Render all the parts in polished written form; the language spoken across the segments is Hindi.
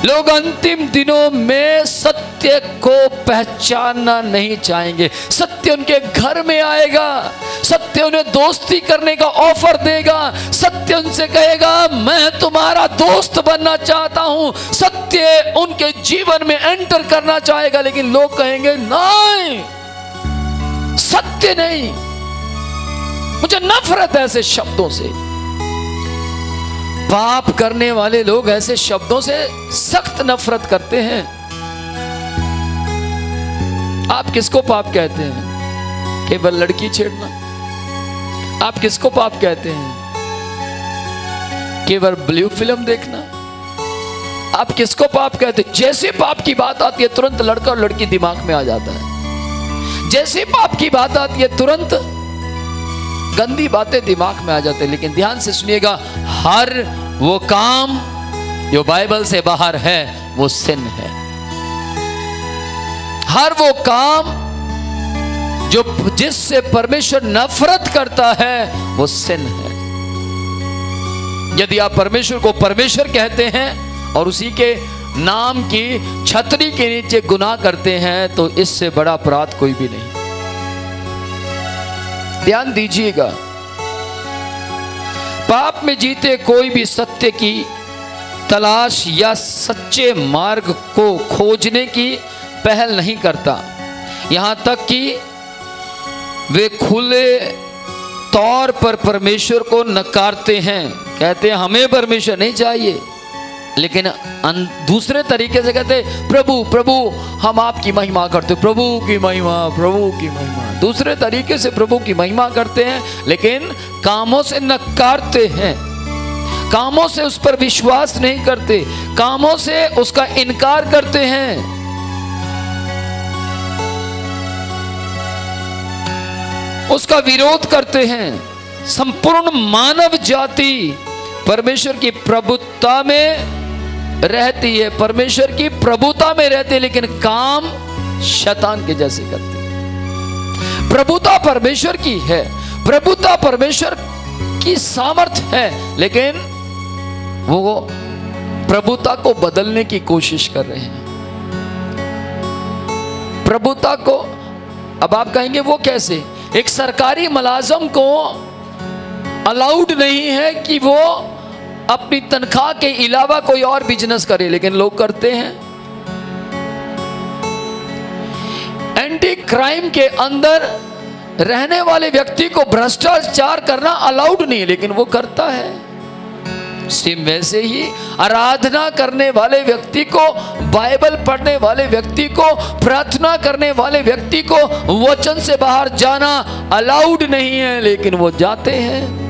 लोग अंतिम दिनों में सत्य को पहचानना नहीं चाहेंगे। सत्य उनके घर में आएगा, सत्य उन्हें दोस्ती करने का ऑफर देगा, सत्य उनसे कहेगा मैं तुम्हारा दोस्त बनना चाहता हूं। सत्य उनके जीवन में एंटर करना चाहेगा, लेकिन लोग कहेंगे नहीं, सत्य नहीं। मुझे नफरत है ऐसे शब्दों से। पाप करने वाले लोग ऐसे शब्दों से सख्त नफरत करते हैं। आप किसको पाप कहते हैं? केवल लड़की छेड़ना। आप किसको पाप कहते हैं? केवल ब्लू फिल्म देखना। आप किसको पाप कहते हैं? जैसे पाप की बात आती है तुरंत लड़का और लड़की दिमाग में आ जाता है। जैसे पाप की बात आती है तुरंत गंदी बातें दिमाग में आ जाते हैं। लेकिन ध्यान से सुनिएगा, हर वो काम जो बाइबल से बाहर है वो सिन है। हर वो काम जो जिससे परमेश्वर नफरत करता है वो सिन है। यदि आप परमेश्वर को परमेश्वर कहते हैं और उसी के नाम की छतरी के नीचे गुनाह करते हैं तो इससे बड़ा अपराध कोई भी नहीं। ध्यान दीजिएगा, पाप में जीते कोई भी सत्य की तलाश या सच्चे मार्ग को खोजने की पहल नहीं करता। यहां तक कि वे खुले तौर पर परमेश्वर को नकारते हैं, कहते हैं हमें परमेश्वर नहीं चाहिए, लेकिन दूसरे तरीके से कहते प्रभु प्रभु हम आपकी महिमा करते, प्रभु की महिमा, प्रभु की महिमा। दूसरे तरीके से प्रभु की महिमा करते हैं, लेकिन कामों से नकारते हैं, कामों से उस पर विश्वास नहीं करते, कामों से उसका इनकार करते हैं। उसका विरोध करते हैं। संपूर्ण मानव जाति परमेश्वर की प्रभुता में रहती है, परमेश्वर की प्रभुता में रहती है, लेकिन काम शैतान के जैसे करती है। प्रभुता परमेश्वर की है, प्रभुता परमेश्वर की सामर्थ्य है, लेकिन वो प्रभुता को बदलने की कोशिश कर रहे हैं। प्रभुता को, अब आप कहेंगे वो कैसे? एक सरकारी मुलाजिम को अलाउड नहीं है कि वो अपनी तनख्वाह के अलावा कोई और बिजनेस करे, लेकिन लोग करते हैं। एंटी क्राइम के अंदर रहने वाले व्यक्ति को भ्रष्टाचार करना अलाउड नहीं है, लेकिन वो करता है। सेम वैसे ही आराधना करने वाले व्यक्ति को, बाइबल पढ़ने वाले व्यक्ति को, प्रार्थना करने वाले व्यक्ति को वचन से बाहर जाना अलाउड नहीं है, लेकिन वो जाते हैं।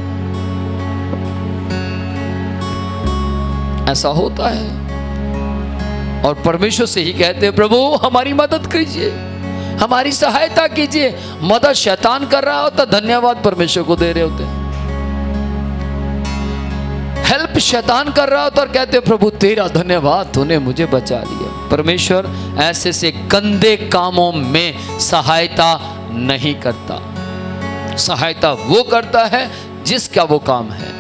ऐसा होता है और परमेश्वर से ही कहते हैं प्रभु हमारी मदद कीजिए, हमारी सहायता कीजिए। मदद शैतान कर रहा होता, धन्यवाद परमेश्वर को दे रहे होते हैं। हेल्प शैतान कर रहा होता और कहते हैं प्रभु तेरा धन्यवाद, तूने मुझे बचा लिया। परमेश्वर ऐसे से गंदे कामों में सहायता नहीं करता। सहायता वो करता है जिसका वो काम है।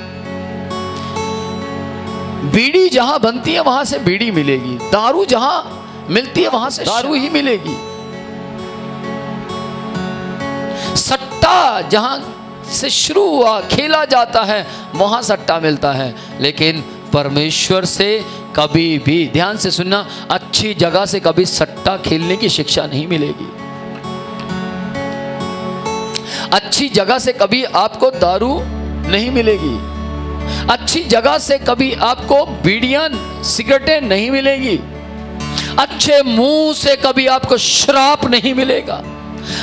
बीड़ी जहां बनती है वहां से बीड़ी मिलेगी, दारू जहां मिलती है वहां से दारू ही मिलेगी। सट्टा जहां से शुरू हुआ, खेला जाता है, वहां सट्टा मिलता है, लेकिन परमेश्वर से कभी भी, ध्यान से सुनना, अच्छी जगह से कभी सट्टा खेलने की शिक्षा नहीं मिलेगी। अच्छी जगह से कभी आपको दारू नहीं मिलेगी। अच्छी जगह से कभी आपको बीड़ियां, सिगरेटें नहीं मिलेगी। अच्छे मुंह से कभी आपको शराब नहीं मिलेगा।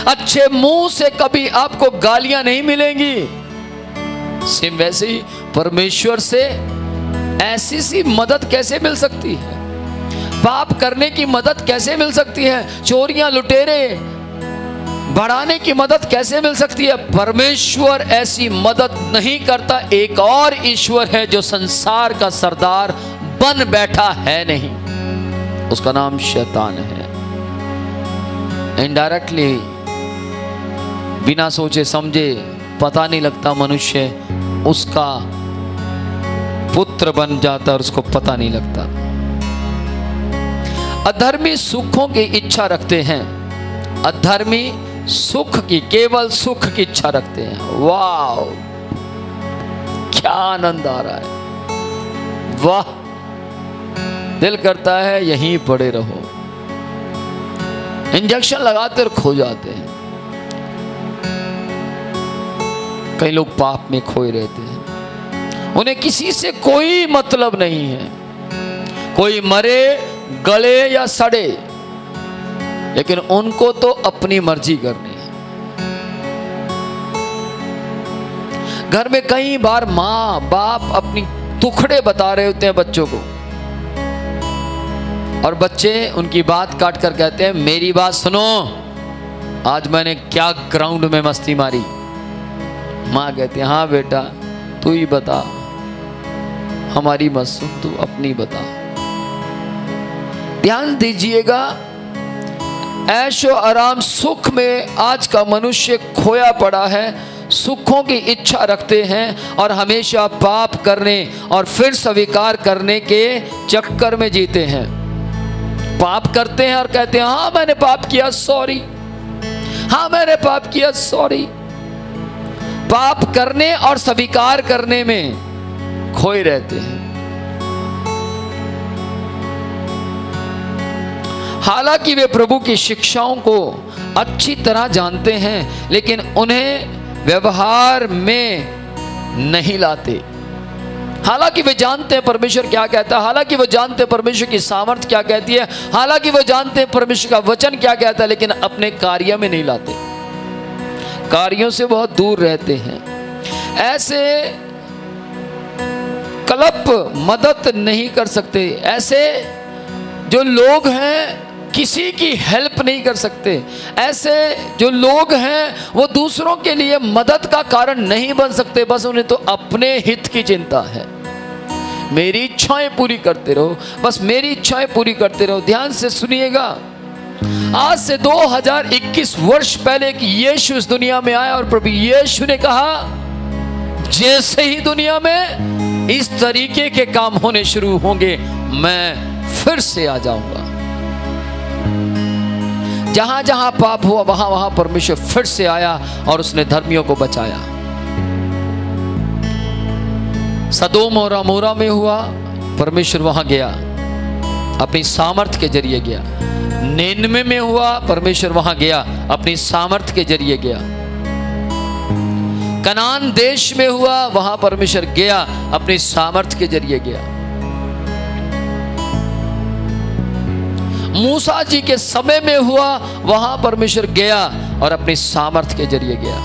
अच्छे मुंह से कभी आपको गालियां नहीं मिलेंगी। सेम वैसे ही परमेश्वर से ऐसी सी मदद कैसे मिल सकती है? पाप करने की मदद कैसे मिल सकती है? चोरियां, लुटेरे बढ़ाने की मदद कैसे मिल सकती है? परमेश्वर ऐसी मदद नहीं करता। एक और ईश्वर है जो संसार का सरदार बन बैठा है नहीं, उसका नाम शैतान है। इनडायरेक्टली, बिना सोचे समझे, पता नहीं लगता, मनुष्य उसका पुत्र बन जाता और उसको पता नहीं लगता। अधर्मी सुखों की इच्छा रखते हैं, अधर्मी सुख की, केवल सुख की इच्छा रखते हैं। वाह, क्या आनंद आ रहा है, वाह, दिल करता है यहीं पड़े रहो। इंजेक्शन लगाते और खो जाते हैं। कई लोग पाप में खोए रहते हैं, उन्हें किसी से कोई मतलब नहीं है, कोई मरे गले या सड़े, लेकिन उनको तो अपनी मर्जी करनी है। घर में कई बार माँ बाप अपनी दुखड़े बता रहे होते हैं बच्चों को, और बच्चे उनकी बात काट कर कहते हैं मेरी बात सुनो, आज मैंने क्या ग्राउंड में मस्ती मारी। माँ कहती है हाँ बेटा तू ही बता, हमारी मत सुन, तू अपनी बता। ध्यान दीजिएगा, ऐशो आराम सुख में आज का मनुष्य खोया पड़ा है, सुखों की इच्छा रखते हैं और हमेशा पाप करने और फिर स्वीकार करने के चक्कर में जीते हैं। पाप करते हैं और कहते हैं हाँ मैंने पाप किया सॉरी, हाँ मैंने पाप किया सॉरी। पाप करने और स्वीकार करने में खोए रहते हैं। हालांकि वे प्रभु की शिक्षाओं को अच्छी तरह जानते हैं, लेकिन उन्हें व्यवहार में नहीं लाते। हालांकि वे जानते हैं परमेश्वर क्या कहता है, हालांकि वो जानते हैं परमेश्वर की सामर्थ क्या कहती है, हालांकि वो जानते हैं परमेश्वर का वचन क्या कहता है, लेकिन अपने कार्य में नहीं लाते, कार्यों से बहुत दूर रहते हैं। ऐसे कल्प मदद नहीं कर सकते, ऐसे जो लोग हैं किसी की हेल्प नहीं कर सकते, ऐसे जो लोग हैं वो दूसरों के लिए मदद का कारण नहीं बन सकते, बस उन्हें तो अपने हित की चिंता है। मेरी इच्छाएं पूरी करते रहो, बस मेरी इच्छाएं पूरी करते रहो। ध्यान से सुनिएगा, आज से 2021 वर्ष पहले एक यीशु इस दुनिया में आया और प्रभु यीशु ने कहा जैसे ही दुनिया में इस तरीके के काम होने शुरू होंगे मैं फिर से आ जाऊंगा। जहां जहां पाप हुआ वहां वहां परमेश्वर फिर से आया और उसने धर्मियों को बचाया। सदोम और अमोरा में हुआ, परमेश्वर वहां गया, अपनी सामर्थ के जरिए गया। निनवे में हुआ, परमेश्वर वहां गया, अपनी सामर्थ के जरिए गया। कनान देश में हुआ, वहां परमेश्वर गया, अपनी सामर्थ के जरिए गया। मूसा जी के समय में हुआ, वहां परमेश्वर गया और अपनी सामर्थ के जरिए गया।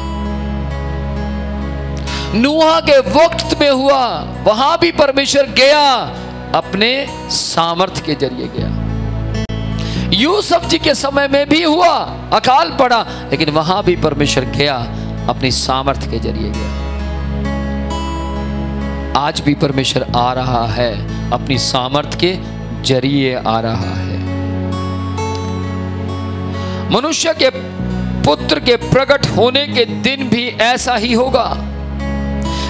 नूह के वक्त में हुआ, वहां भी परमेश्वर गया, अपने सामर्थ के जरिए गया। यूसुफ जी के समय में भी हुआ, अकाल पड़ा, लेकिन वहां भी परमेश्वर गया, अपनी सामर्थ के जरिए गया। आज भी परमेश्वर आ रहा है, अपनी सामर्थ के जरिए आ रहा है। मनुष्य के पुत्र के प्रकट होने के दिन भी ऐसा ही होगा।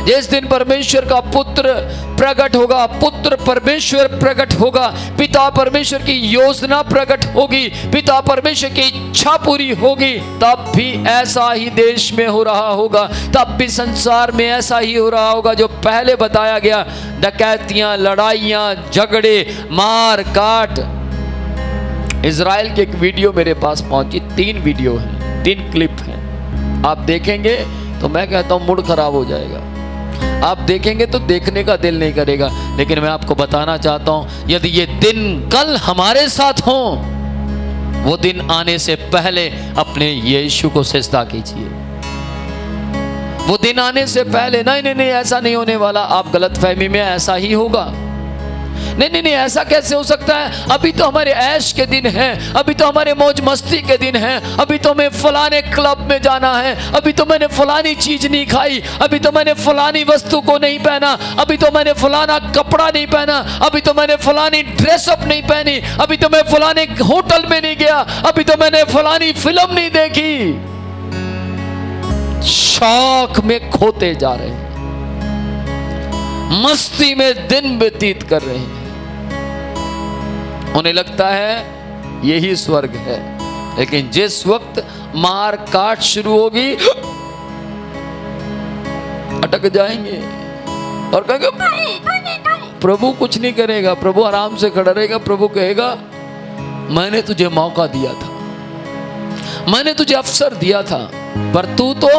जिस दिन परमेश्वर का पुत्र प्रकट होगा, पुत्र परमेश्वर प्रकट होगा, पिता परमेश्वर की योजना प्रकट होगी, पिता परमेश्वर की इच्छा पूरी होगी, तब भी ऐसा ही देश में हो रहा होगा, तब भी संसार में ऐसा ही हो रहा होगा जो पहले बताया गया। डकैतियां, लड़ाइयां, झगड़े, मार काट। इजराइल की एक वीडियो मेरे पास पहुंची, 3 वीडियो हैं, 3 क्लिप हैं। आप देखेंगे तो मैं कहता हूं मूड खराब हो जाएगा, आप देखेंगे तो देखने का दिल नहीं करेगा। लेकिन मैं आपको बताना चाहता हूं, यदि ये दिन कल हमारे साथ हो, वो दिन आने से पहले अपने यीशु को सिजदा कीजिए। वो दिन आने से पहले, नहीं ऐसा नहीं होने वाला, आप गलतफहमी में, ऐसा ही होगा। नहीं ऐसा कैसे हो सकता है, अभी तो हमारे ऐश के दिन हैं, अभी तो हमारे मौज मस्ती के दिन हैं, अभी तो हमें फलाने क्लब में जाना है, अभी तो मैंने फलानी चीज नहीं खाई, अभी तो मैंने फलानी वस्तु को नहीं पहना, अभी तो मैंने फलाना कपड़ा नहीं पहना, अभी तो मैंने फलानी ड्रेसअप नहीं पहनी, अभी तो मैं फलाने होटल में नहीं गया, अभी तो मैंने फलानी फिल्म नहीं देखी। शौक में खोते जा रहे हैं, मस्ती में दिन व्यतीत कर रहे हैं। उन्हें लगता है यही स्वर्ग है। लेकिन जिस वक्त मार काट शुरू होगी, अटक जाएंगे और कहेंगे प्रभु कुछ नहीं करेगा। प्रभु आराम से खड़ा रहेगा। प्रभु कहेगा मैंने तुझे मौका दिया था, मैंने तुझे अवसर दिया था, पर तू तो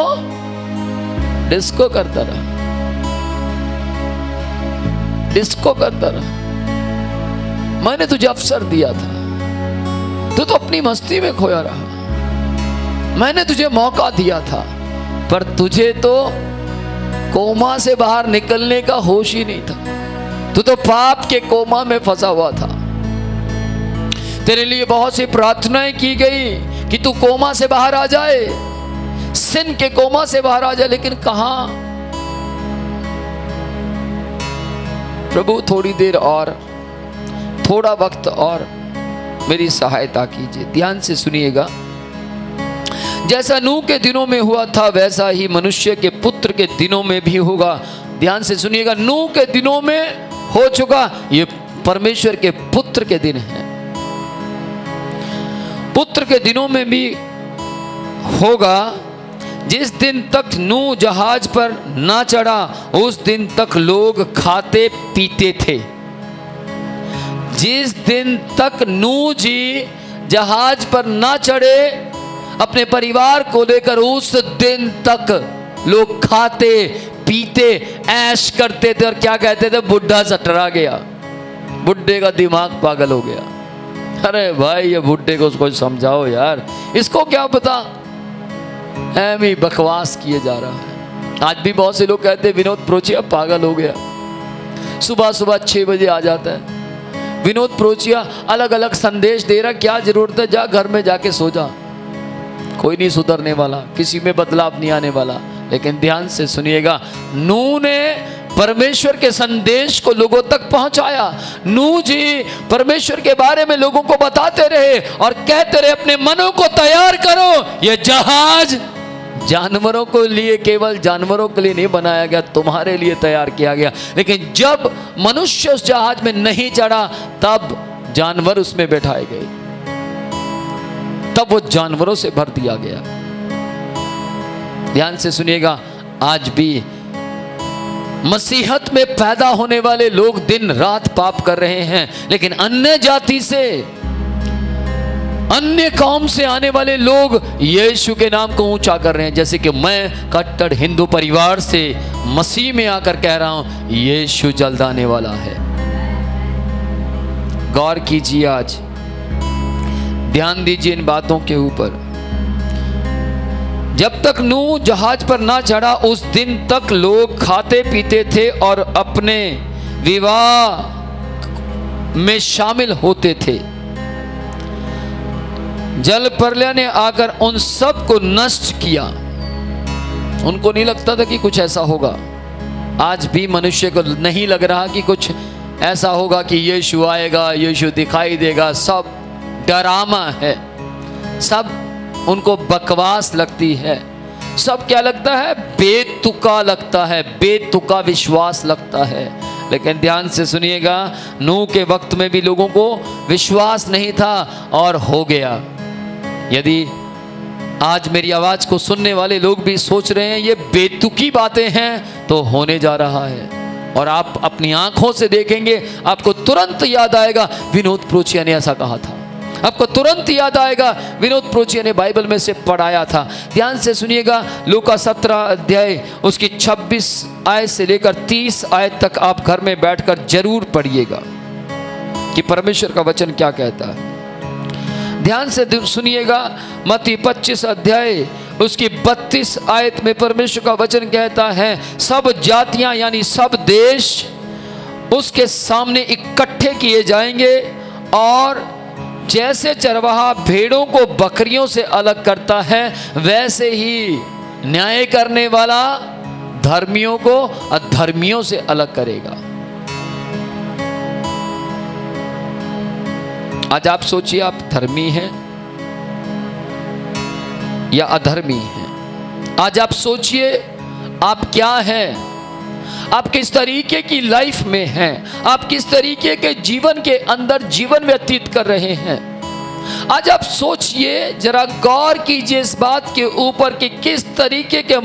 डिस्को करता रहा, डिस्को करता रहा। मैंने तुझे अवसर दिया था, तू तो अपनी मस्ती में खोया रहा। मैंने तुझे मौका दिया था, पर तुझे तो कोमा से बाहर निकलने का होश ही नहीं था। तू तो पाप के कोमा में फंसा हुआ था। तेरे लिए बहुत सी प्रार्थनाएं की गई कि तू कोमा से बाहर आ जाए, सिन के कोमा से बाहर आ जाए, लेकिन कहां। प्रभु थोड़ी देर और, थोड़ा वक्त और मेरी सहायता कीजिए। ध्यान से सुनिएगा। जैसा नूह के दिनों में हुआ था, वैसा ही मनुष्य के पुत्र के दिनों में भी होगा। ध्यान से सुनिएगा। नूह के दिनों में हो चुका, ये परमेश्वर के पुत्र के दिन है। पुत्र के दिनों में भी होगा। जिस दिन तक नूह जहाज पर ना चढ़ा, उस दिन तक लोग खाते पीते थे। जिस दिन तक नूह जी जहाज पर ना चढ़े अपने परिवार को लेकर, उस दिन तक लोग खाते पीते ऐश करते थे और क्या कहते थे, बुढ़ा सटरा गया, बुढ़े का दिमाग पागल हो गया। अरे भाई ये बुढ़े को उसको समझाओ यार, इसको क्या पता, ऐम ही बकवास किए जा रहा है। आज भी बहुत से लोग कहते हैं विनोद प्रोचिया पागल हो गया, सुबह सुबह 6 बजे आ जाता है। विनोद प्रोचिया अलग अलग संदेश दे रहा, क्या जरूरत है, जा घर में जाके सो जा। कोई नहीं सुधरने वाला, किसी में बदलाव नहीं आने वाला। लेकिन ध्यान से सुनिएगा, नूह ने परमेश्वर के संदेश को लोगों तक पहुंचाया। नूह जी परमेश्वर के बारे में लोगों को बताते रहे और कहते रहे अपने मनों को तैयार करो, ये जहाज जानवरों को लिए, केवल जानवरों के लिए नहीं बनाया गया, तुम्हारे लिए तैयार किया गया। लेकिन जब मनुष्य उस जहाज में नहीं चढ़ा, तब जानवर उसमें बैठाए गए, तब वो जानवरों से भर दिया गया। ध्यान से सुनिएगा। आज भी मसीहत में पैदा होने वाले लोग दिन रात पाप कर रहे हैं, लेकिन अन्य जाति से, अन्य कौम से आने वाले लोग यीशु के नाम को ऊंचा कर रहे हैं। जैसे कि मैं कट्टर हिंदू परिवार से मसीह में आकर कह रहा हूं, यीशु जल्द आने वाला है। गौर कीजिए, आज ध्यान दीजिए इन बातों के ऊपर। जब तक नूह जहाज पर ना चढ़ा, उस दिन तक लोग खाते पीते थे और अपने विवाह में शामिल होते थे। जल प्रलय ने आकर उन सब को नष्ट किया। उनको नहीं लगता था कि कुछ ऐसा होगा। आज भी मनुष्य को नहीं लग रहा कि कुछ ऐसा होगा कि यीशु आएगा, यीशु दिखाई देगा। सब डरामा है, सब उनको बकवास लगती है, सब क्या लगता है, बेतुका लगता है, बेतुका विश्वास लगता है। लेकिन ध्यान से सुनिएगा, नूह के वक्त में भी लोगों को विश्वास नहीं था और हो गया। यदि आज मेरी आवाज को सुनने वाले लोग भी सोच रहे हैं ये बेतुकी बातें हैं, तो होने जा रहा है। और आप अपनी आंखों से देखेंगे, आपको तुरंत याद आएगा विनोद प्रोचिया ने ऐसा कहा था। आपको तुरंत याद आएगा विनोद प्रोचिया ने बाइबल में से पढ़ाया था। ध्यान से सुनिएगा, लूका 17 अध्याय उसकी 26 आयत से लेकर 30 आयत तक आप घर में बैठकर जरूर पढ़िएगा कि परमेश्वर का वचन क्या कहता है। ध्यान से सुनिएगा, मत्ती 25 अध्याय उसकी 32 आयत में परमेश्वर का वचन कहता है, सब जातियां यानी सब देश उसके सामने इकट्ठे किए जाएंगे और जैसे चरवाहा भेड़ों को बकरियों से अलग करता है, वैसे ही न्याय करने वाला धर्मियों को अधर्मियों से अलग करेगा। आज आप सोचिए, आप धर्मी हैं या अधर्मी हैं। आज आप सोचिए आप क्या हैं, आप किस तरीके की लाइफ में हैं, आप किस तरीके के जीवन के अंदर जीवन व्यतीत कर रहे हैं। आज आप सोचिए, जरा गौर कीजिए इस बात के ऊपर कि किस तरीके के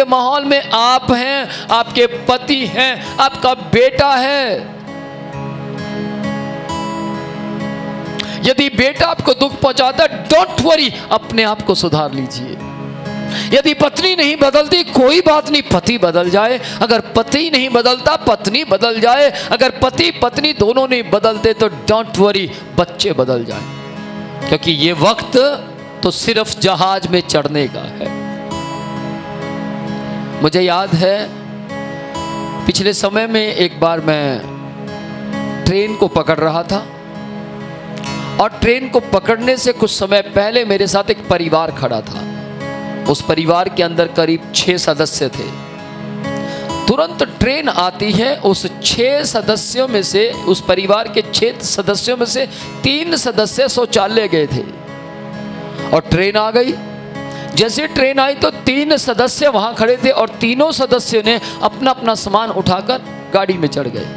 माहौल में आप हैं, आपके पति हैं, आपका बेटा है। यदि बेटा आपको दुख पहुंचाता है, डोंट वरी, अपने आप को सुधार लीजिए। यदि पत्नी नहीं बदलती, कोई बात नहीं, पति बदल जाए। अगर पति नहीं बदलता, पत्नी बदल जाए। अगर पति पत्नी दोनों नहीं बदलते तो डोंट वरी, बच्चे बदल जाए। क्योंकि ये वक्त तो सिर्फ जहाज में चढ़ने का है। मुझे याद है पिछले समय में एक बार मैं ट्रेन को पकड़ रहा था, और ट्रेन को पकड़ने से कुछ समय पहले मेरे साथ एक परिवार खड़ा था। उस परिवार के अंदर करीब 6 सदस्य थे। तुरंत ट्रेन आती है, उस 6 सदस्यों में से, उस परिवार के 6 सदस्यों में से 3 सदस्य शौचालय गए थे, और ट्रेन आ गई। जैसे ट्रेन आई तो 3 सदस्य वहां खड़े थे, और तीनों सदस्यों ने अपना अपना सामान उठाकर गाड़ी में चढ़ गए।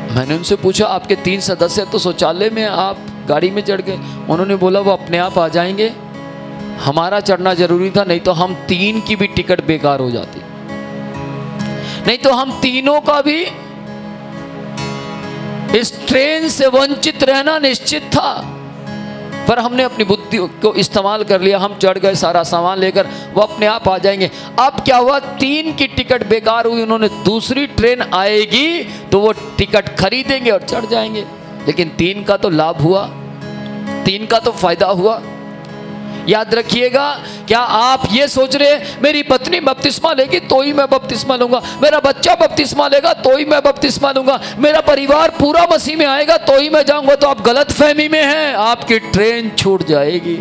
मैंने उनसे पूछा, आपके 3 सदस्य तो शौचालय में, आप गाड़ी में चढ़ गए? उन्होंने बोला, वो अपने आप आ जाएंगे, हमारा चढ़ना जरूरी था, नहीं तो हम 3 की भी टिकट बेकार हो जाती, नहीं तो हम तीनों का भी इस ट्रेन से वंचित रहना निश्चित था। पर हमने अपनी बुद्धि को इस्तेमाल कर लिया, हम चढ़ गए सारा सामान लेकर, वो अपने आप आ जाएंगे। अब क्या हुआ, 3 की टिकट बेकार हुई। उन्होंने दूसरी ट्रेन आएगी तो वो टिकट खरीदेंगे और चढ़ जाएंगे, लेकिन 3 का तो लाभ हुआ, 3 का तो फायदा हुआ। याद रखिएगा, क्या आप ये सोच रहे मेरी पत्नी बपतिस्मा लेगी तो ही मैं बपतिस्मा लूंगा, मेरा बच्चा बपतिस्मा लेगा तो ही मैं बपतिस्मा लूंगा, मेरा परिवार पूरा मसीह में आएगा तो ही मैं जाऊंगा, तो आप गलत फहमी में हैं, आपकी ट्रेन छूट जाएगी।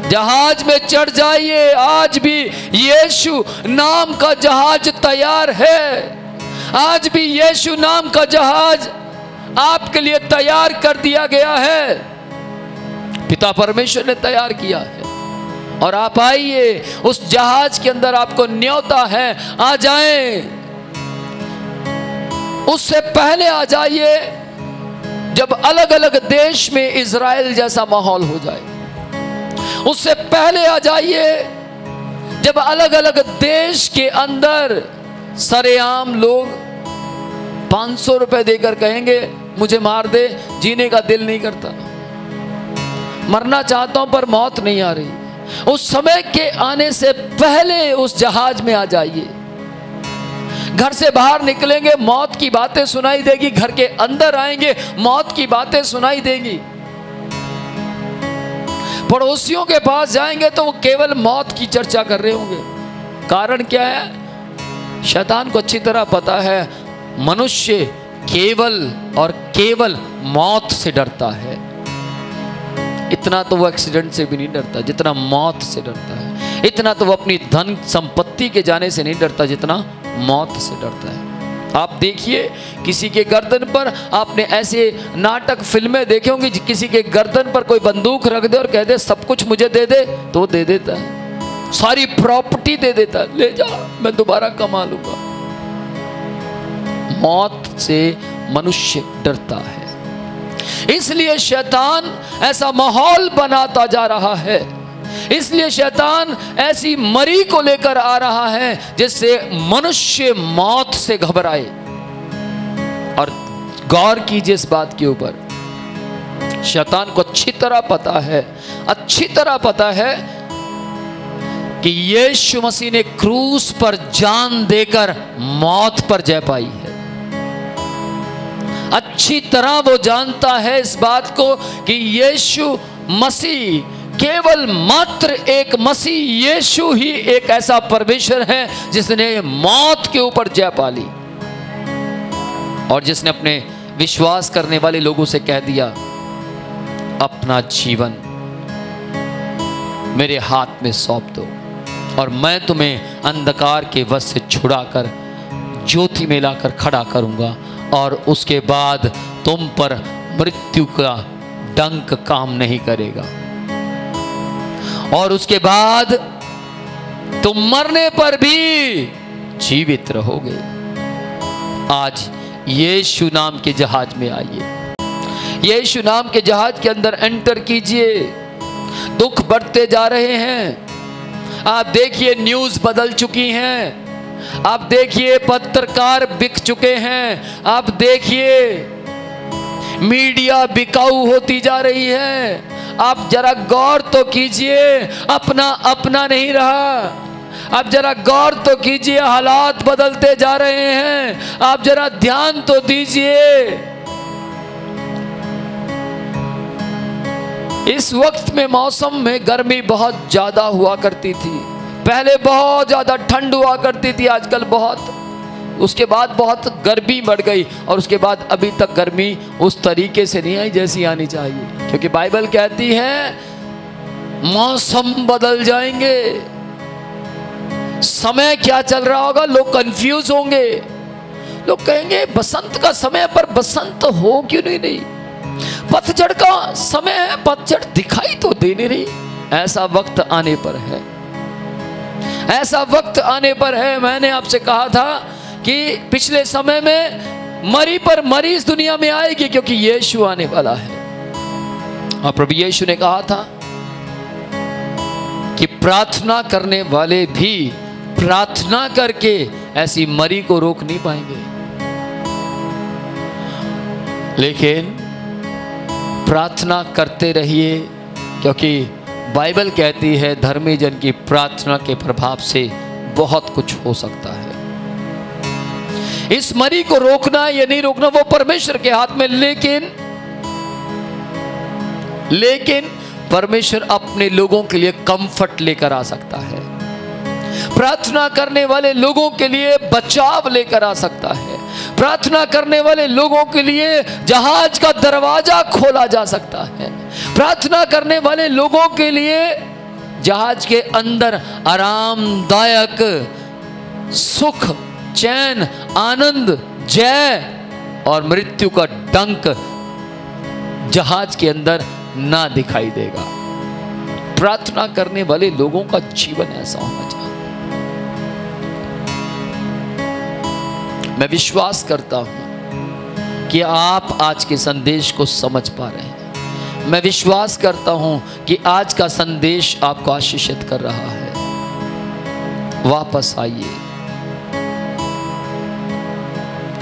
जहाज में चढ़ जाइए, आज भी यीशु नाम का जहाज तैयार है। आज भी यीशु नाम का जहाज आपके लिए तैयार कर दिया गया है, पिता परमेश्वर ने तैयार किया है। और आप आइए, उस जहाज के अंदर आपको न्योता है, आ जाएं। उससे पहले आ जाइए जब अलग अलग देश में इजराइल जैसा माहौल हो जाए। उससे पहले आ जाइए जब अलग अलग देश के अंदर सरेआम लोग 500 रुपए देकर कहेंगे मुझे मार दे, जीने का दिल नहीं करता, मरना चाहता हूं पर मौत नहीं आ रही। उस समय के आने से पहले उस जहाज में आ जाइए। घर से बाहर निकलेंगे, मौत की बातें सुनाई देगी, घर के अंदर आएंगे, मौत की बातें सुनाई देंगी। पड़ोसियों के पास जाएंगे तो वो केवल मौत की चर्चा कर रहे होंगे। कारण क्या है? शैतान को अच्छी तरह पता है मनुष्य केवल और केवल मौत से डरता है। इतना तो वो एक्सीडेंट से भी नहीं डरता जितना मौत से डरता है। इतना तो वो अपनी धन संपत्ति के जाने से नहीं डरता जितना मौत से डरता है। आप देखिए, किसी के गर्दन पर, आपने ऐसे नाटक फिल्में देखे होंगे, किसी के गर्दन पर कोई बंदूक रख दे और कह दे सब कुछ मुझे दे दे, तो वो दे देता है, सारी प्रॉपर्टी दे देता है, ले जा मैं दोबारा कमा लूंगा। मौत से मनुष्य डरता है, इसलिए शैतान ऐसा माहौल बनाता जा रहा है। इसलिए शैतान ऐसी मरी को लेकर आ रहा है जिससे मनुष्य मौत से घबराए। और गौर कीजिए इस बात के ऊपर, शैतान को अच्छी तरह पता है कि यीशु मसीह ने क्रूस पर जान देकर मौत पर जय पाई है। अच्छी तरह वो जानता है इस बात को कि यीशु मसीह, केवल मात्र एक मसीह यीशु ही एक ऐसा परमेश्वर है जिसने मौत के ऊपर जय पा ली, और जिसने अपने विश्वास करने वाले लोगों से कह दिया अपना जीवन मेरे हाथ में सौंप दो और मैं तुम्हें अंधकार के वश से छुड़ाकर ज्योति में लाकर खड़ा करूंगा, और उसके बाद तुम पर मृत्यु का डंक काम नहीं करेगा, और उसके बाद तुम मरने पर भी जीवित रहोगे। आज यीशु नाम के जहाज में आइए, यीशु नाम के जहाज के अंदर एंटर कीजिए। दुख बढ़ते जा रहे हैं। आप देखिए न्यूज़ बदल चुकी हैं। आप देखिए पत्रकार बिक चुके हैं। आप देखिए मीडिया बिकाऊ होती जा रही है। आप जरा गौर तो कीजिए, अपना अपना नहीं रहा। आप जरा गौर तो कीजिए, हालात बदलते जा रहे हैं। आप जरा ध्यान तो दीजिए। इस वक्त में मौसम में गर्मी बहुत ज़्यादा हुआ करती थी। पहले बहुत ज़्यादा ठंड हुआ करती थी, आजकल बहुत, उसके बाद बहुत गर्मी बढ़ गई, और उसके बाद अभी तक गर्मी उस तरीके से नहीं आई जैसी आनी चाहिए, क्योंकि बाइबल कहती है मौसम बदल जाएंगे। समय क्या चल रहा होगा, लोग कंफ्यूज होंगे। लोग कहेंगे बसंत का समय, पर बसंत हो क्यों नहीं? पतझड़ का समय है, पतझड़ दिखाई तो दे नहीं रही। ऐसा वक्त आने पर है, ऐसा वक्त आने पर है। मैंने आपसे कहा था कि पिछले समय में मरी पर मरी इस दुनिया में आएगी, क्योंकि यीशु आने वाला है। और प्रभु यीशु ने कहा था कि प्रार्थना करने वाले भी प्रार्थना करके ऐसी मरी को रोक नहीं पाएंगे, लेकिन प्रार्थना करते रहिए, क्योंकि बाइबल कहती है धर्मी जन की प्रार्थना के प्रभाव से बहुत कुछ हो सकता है। इस मरी को रोकना या नहीं रोकना वो परमेश्वर के हाथ में, लेकिन परमेश्वर अपने लोगों के लिए कंफर्ट लेकर आ सकता है। प्रार्थना करने वाले लोगों के लिए बचाव लेकर आ सकता है। प्रार्थना करने वाले लोगों के लिए जहाज का दरवाजा खोला जा सकता है। प्रार्थना करने वाले लोगों के लिए जहाज के अंदर आरामदायक सुख, चैन, आनंद, जय और मृत्यु का डंक जहाज के अंदर ना दिखाई देगा। प्रार्थना करने वाले लोगों का जीवन ऐसा होना चाहिए। मैं विश्वास करता हूं कि आप आज के संदेश को समझ पा रहे हैं। मैं विश्वास करता हूं कि आज का संदेश आपको आशीषित कर रहा है। वापस आइए,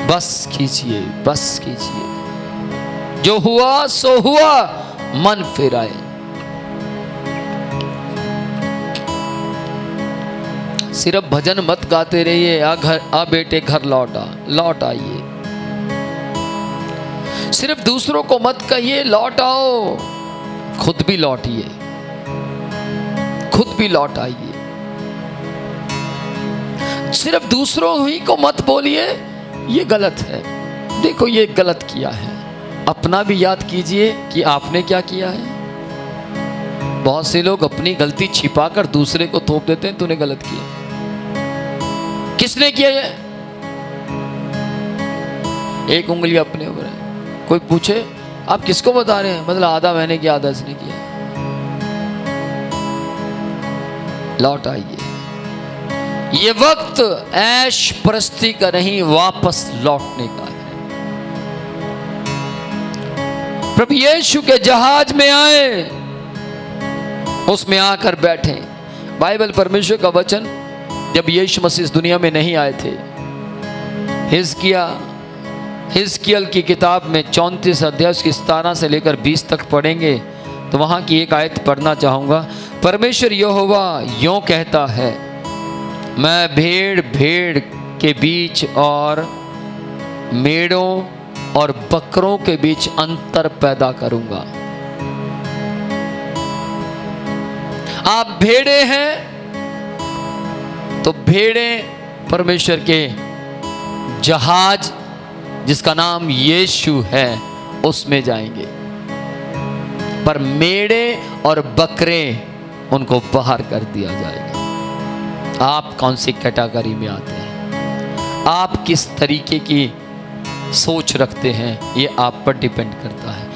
बस कीजिए, बस कीजिए। जो हुआ सो हुआ, मन फिराए। सिर्फ भजन मत गाते रहिए, आ बेटे घर लौट आइए। सिर्फ दूसरों को मत कहिए लौट आओ, खुद भी लौटिए, खुद भी लौट आइए। सिर्फ दूसरों ही को मत बोलिए ये गलत है, देखो ये गलत किया है। अपना भी याद कीजिए कि आपने क्या किया है। बहुत से लोग अपनी गलती छिपाकर दूसरे को थोप देते हैं, तूने गलत किया। किसने किया ये? एक उंगली अपने ऊपर है। कोई पूछे आप किसको बता रहे हैं, मतलब आधा मैंने किया आधा इसने किया। लौट आइए। ये वक्त ऐश परस्ती का नहीं, वापस लौटने का है। प्रभु यीशु के जहाज में आए, उसमें आकर बैठे। बाइबल परमेश्वर का वचन जब यीशु मसीह इस दुनिया में नहीं आए थे, हिजकिय्याल की किताब में 34 अध्याय की 17 से लेकर 20 तक पढ़ेंगे तो वहाँ की एक आयत पढ़ना चाहूँगा। परमेश्वर यहोवा यों कहता है, मैं भेड़ के बीच और मेढ़ों और बकरों के बीच अंतर पैदा करूँगा। आप भेड़े हैं तो भेड़ें परमेश्वर के जहाज जिसका नाम यीशु है उसमें जाएंगे, पर मेढ़े और बकरे उनको बाहर कर दिया जाएगा। आप कौन सी कैटेगरी में आते हैं, आप किस तरीके की सोच रखते हैं, ये आप पर डिपेंड करता है।